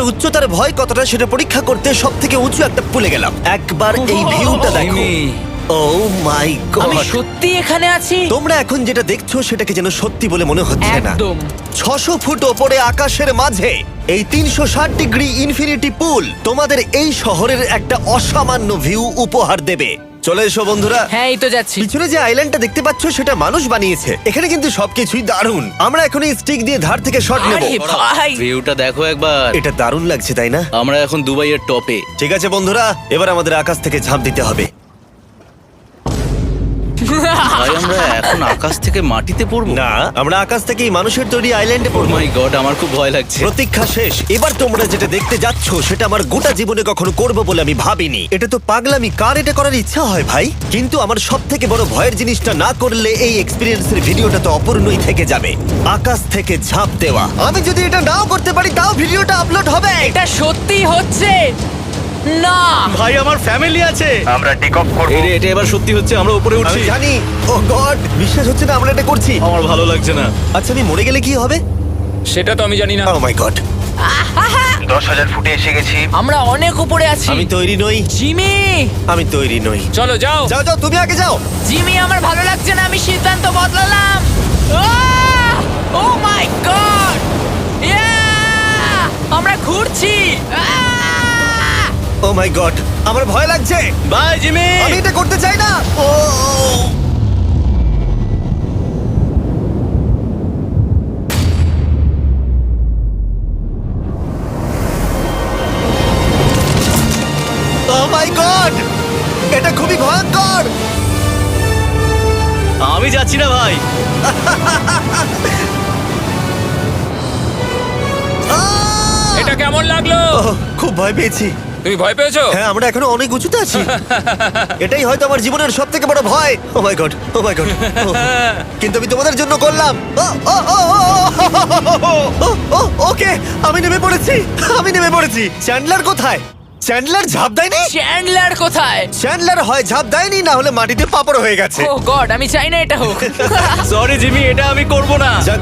আমার উচ্চতার ভয় কতটা সেটা পরীক্ষা করতে সব থেকে উঁচু একটা পুলে গেলাম। একবার এই ভিউটা দেখো। ও মাই আমি গড! সত্যি এখানে আছি। তোমরা এখন যেটা দেখছো সেটাকে যেন সত্যি বলে মনে হচ্ছে না। একদম। 600 ফুট ওপরে আকাশের মাঝে এই 360 ডিগ্রি ইনফিনিটি পুল তোমাদের এই শহরের একটা অসামান্য ভিউ উপহার দেবে। চলে এসো বন্ধুরা। হ্যাঁ, এই তো যাচ্ছি। পিছনে যে আইল্যান্ডটা দেখতে পাচ্ছ সেটা মানুষ বানিয়েছে। এখানে কিন্তু সবকিছুই দারুণ। আমরা এখন এই স্টিক দিয়ে ধার থেকে শট নেব। আরে ভাই, ভিউটা দেখো একবার। এটা দারুণ লাগছে তাই না? আমরা এখন দুবাইয়ের টপে। ঠিক আছে বন্ধুরা, এবার আমাদের আকাশ থেকে ঝাঁপ দিতে হবে। ভাই আমরা এখন আকাশ থেকে মাটিতে পড়বো? না, আমরা আকাশ থেকেই মানুষের তৈরি আইল্যান্ডে ও পড়বো। মাই গড, আমার খুব ভয় লাগছে। প্রতীক্ষা শেষ। এবার তোমরা যেটা দেখতে যাচ্ছ সেটা আমার গোটা জীবনে কখনো করবো বলে আমি ভাবিনি। এটা তো পাগলামি, কার এটা করার ইচ্ছা হয় ভাই? কিন্তু আমার সব থেকে বড় ভয়ের জিনিসটা না করলে এই এক্সপিরিয়েন্সের ভিডিওটা তো অপূর্ণই থেকে যাবে। আকাশ থেকে ঝাঁপ দেওয়া। আমি যদি এটা নাও করতে পারি তাও ভিডিওটা আপলোড হবে। এটা সত্যি হচ্ছে না। ভাই আমার ফ্যামিলি আছে। আমরা টেক অফ করব। এই রে, এটা এবার সত্যি হচ্ছে, আমরা উপরে আমি উঠছি। জানি। ও গড, বিশ্বাস হচ্ছে না আমরা এটা করছি। আমার ভালো লাগছে না। আচ্ছা, আমি মরে গেলে কি হবে? সেটা তো আমি জানি না। ও মাই গড, 10,000 ফুটে এসে গেছি। আমরা অনেক উপরে আছি। আমি তৈরি নই। জিমি, আমি তৈরি নই। চলো যাও। যাও যাও, তুমি আগে যাও। জিমি, আমার ভালো লাগছে না। আমি সিদ্ধান্ত বদলালাম। ও মাই গড! আমরা ঘুরছি। ও মাই গড, আমার ভয় লাগছে। Bye Jimmy. আমি এটা করতে চাই না। ও মাই গড, এটা খুবই ভয়ঙ্কর। আমি যাচ্ছি না ভাই। এটা কেমন লাগলো? ওহ, খুব ভয় পেয়েছি। তুমি ভয় পেয়েছো? হ্যাঁ, আমরা এখনো অনেক উঁচুতে আছি। এটাই হয়তো আমার জীবনের সব থেকে বড় ভয়। ও মাই গড, ও মাই গড। কিন্তু আমি তোমাদের জন্য করলাম। ও, ও, ও, ও, ও, ও, ও, ওকে, আমি নেমে পড়েছি। আমি নেমে পড়েছি। চ্যান্ডলার কোথায়? চ্যান্ডলার ঝাঁপ দেয়নি? চ্যান্ডলার কোথায়? চ্যান্ডলার হয় ঝাঁপ দেয়নি, না হলে মাটিতে পাপড় হয়ে গেছে। ও গড, আমি চাই না এটা হোক। সরি জিমি, এটা আমি করব না। যাক